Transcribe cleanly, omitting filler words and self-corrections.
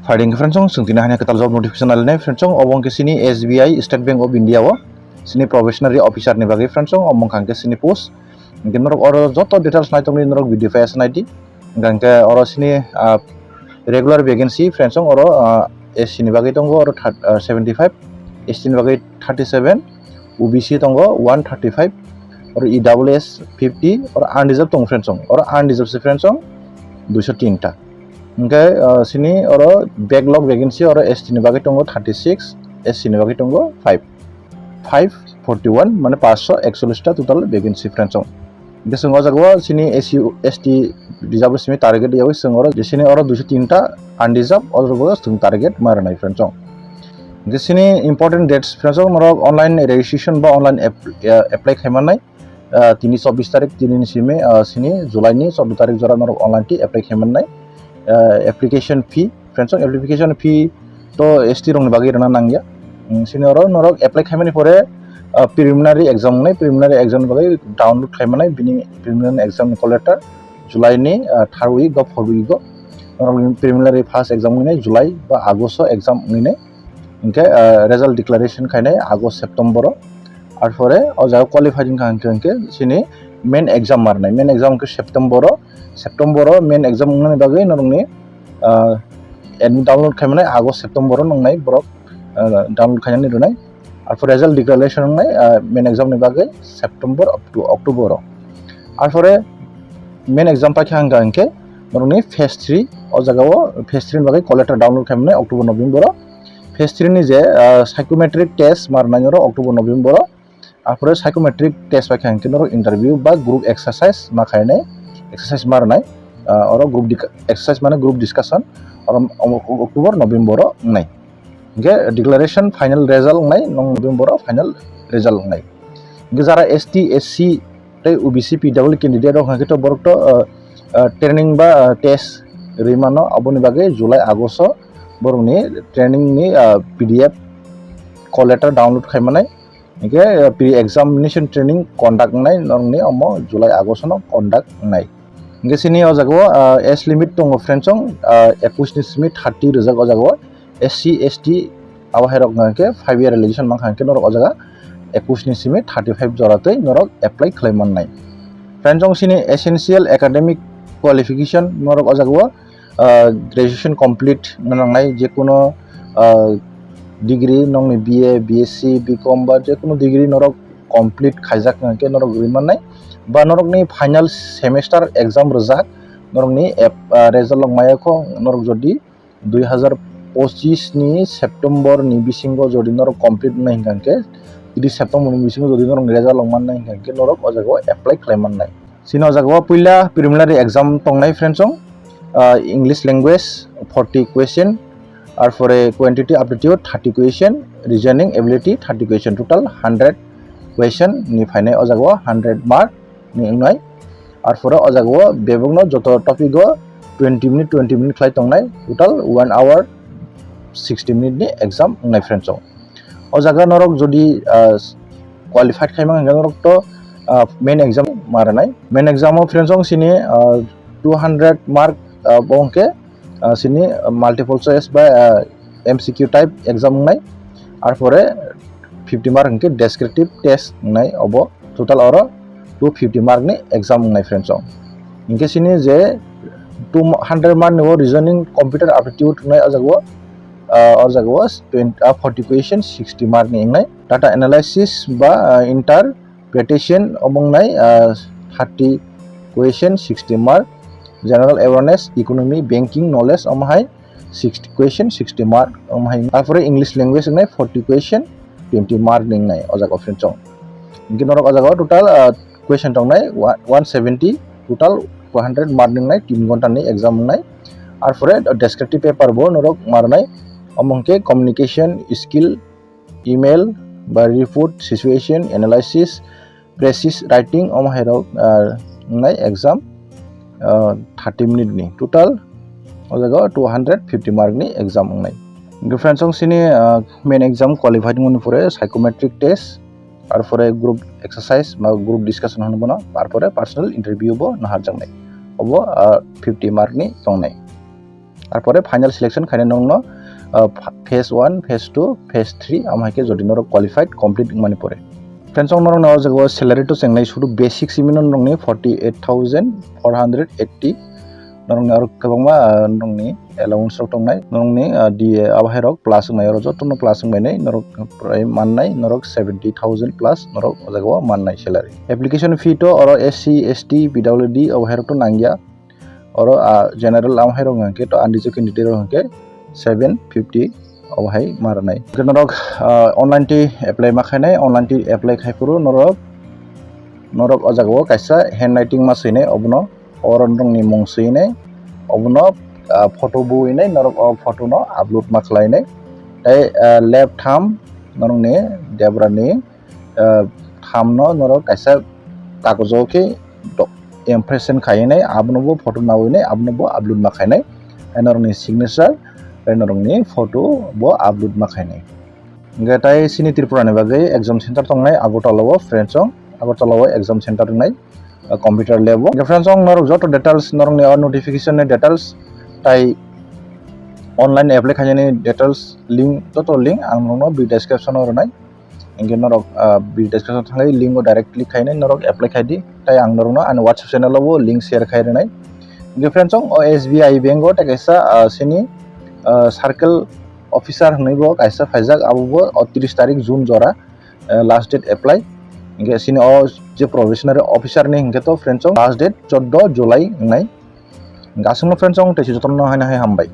Finding friends sungtina hanya Kwtal job notification alne friends obong ke sini SBI State Bank of India o sini probationary officer ni bagi friends omong kangke sini post mungkin norok oro joto details nai tongni norok video file naidi gangke oro sini regular vacancy friends oro SC ni bagi tongo oro 75 ST ni bagi 37 OBC tongo 135 oro EWS 50 oro undeserved tong friends oro undeserved si friends 203 ta okay sini oro backlog vacancy oro ST ni bagi tongo 36 SC ni bagi tongo 541 মানে 541 টা total vacancy friends de songo jagwa sini SC ST reserve simi target yawi songoro de sini oro 203 টা undeserved oro sung target marnai friends de sini important dates friends norok online registration ba online apply khaimanai 324 tarik 3 simi sini July ni 14 tarik jora norok online ti apply khaimanai application fee friends application fee to ST rong bagi rana nangya sini oro norok apply khaimani pore preliminary exam bagi download khaimani bini preliminary exam call letter July ni 3rd week ba 4th week norok preliminary first exam ni July ba August exam ni inke result declaration khainai August September ar pore o jaga qualifying khanke sini main exam marnai main exam ke September main exam ni bagi norok ni admit download khaimani August September nongnai borok download khainani runai আর পরে result declaration নাই main exam নি বাগে September up to October আর পরে main exam পাখি হাঙ্গাঙ্কে নরনি phase 3 ও জায়গাও phase 3 নি বাগে collector download খামনে অক্টোবর নভেম্বর ফেজ 3 নি যে সাইকোমেট্রিক টেস্ট মারনাই নর অক্টোবর নভেম্বর আর পরে সাইকোমেট্রিক টেস্ট পাখি হাঙ্কে নর ইন্টারভিউ বা গ্রুপ এক্সারসাইজ মাখাইনাই এক্সারসাইজ মারনাই আর গ্রুপ এক্সারসাইজ মানে গ্রুপ ডিসকাশন আর অক্টোবর নভেম্বর নাই ge declaration final result ngai November final result ngai ge jara ST SC tei OBC PW candidate rok hangke to borok to training ba test rimano aboni bage July August borok ni training ni PDF call letter download khaimanai ge pre examination training conduct nai nong ni omo July August no conduct nai ge sini o jago age limit tongo friends 21 ni simi 30 rojak o jago SC ST awa herok ngake 5 year relation mang hangke norok ojaga 21 ni simi 35 joratei norok apply khlaiman nai friends sini essential academic qualification norok ojaga graduation complete nangnai je kono degree nongni BA BSc BCom ba je kono degree norok complete khaijak ngake norok riman nai ba norok ni final semester exam rojak norok ni result mayako norok jodi 2025 ni September ni bisingo jodi norok complete nai hingangke di September ni bisingo jodi norok result longman nai hingangke norok o jaga apply claimman nai sino jaga puila preliminary exam tongnai friends English language 40 question আর পরে quantity aptitude 30 question reasoning ability 30 question total 100 question ni phainai o jaga 100 mark ni ngai আর পরে o jaga bebongno joto topic 20 minute khlai tongnai total 1 hour 60 minute ni exam ngai friends o jaga norok jodi qualified khaimang norok to main exam marnai main exam friends sini 200 mark bongke sini multiple choice by MCQ type exam ngai ar pore 50 mark ke descriptive test ngai obo total oro 250 mark ni exam ngai friends inke sini je 200 mark ni reasoning computer aptitude ngai ajago or jago 40 question 60 mark ni ngai data analysis ba interpretation omong nai 30 question 60 mark general awareness economy banking knowledge omhai 60 question 60 mark omhai apore English language ngai 40 question 20 mark ni ngai o jago friends inke norok o jago total question tong nai 170 total 100 mark ni ngai 3 ghonta ni exam ngai ar pore descriptive paper bo norok marnai omongke communication skill email by report situation analysis precise writing omhai rok ngai exam 30 minute ni total o jaga 250 mark ni exam ngai friends sini main exam qualified mon pore psychometric test ar pore group exercise ma group discussion hono ar pore personal interview bo nahar jangnai obo 50 mark ni tongnai তারপরে final selection খাইনে নংनो phase 1 phase 2 phase 3 amhaike jodi norok qualified complete mani pore friends norok naw jago salary to sengnai sudu basic siminon nongni 48480 norok arok kabangma nongni allowance rok tongnai norokni DA abhairok plus ngai oro jotono plus ngai norok prai mannai norok 70000 plus norok jago mannai salary application fee to oro SC ST PWD abhairok to nangya oro general amhairok ngke to andijo candidate rok ngke 750 অবহাই মারনাই নরক online টি apply মাখাইনাই online টি apply খাইপুরু নরক অজাগো কাইসা hand writing মা সইনাই অবনো অরনরংনি Mong সইনাই অবনো photo বুইনাই নরক photo no upload মাখলাইনাই তাই left থাম নরংনি দেবরানি থাম no नरक काइसा कागजोके impression खाइनाय आबनोबो फटो नावइनाय आबनोबो अपलोड माखाइनाय नरंनि signature norongni photo bo upload makhai gatai sini tripura ni bagai exam center tongnai agotala friends agotala exam center nai computer lab friends norok joto details norongni notification ni details tai online apply khaini details link joto link ang nongno bi description or nai inge norok bi description thangai link directly khaini norok apply khaidi tai ang norongno an whatsapp channel bo link share khairi nai inge friends SBI bank ta kaisa sini circle officer হইব কাইসা ফাইজাক আবুবো 30 তারিখ June জরা last date apply ইনকে সিনি যে professional officer নি হিংকে তো friends last date 14 July নাই গাসনো friends তেছি যতন হয় না হয় হামবাই।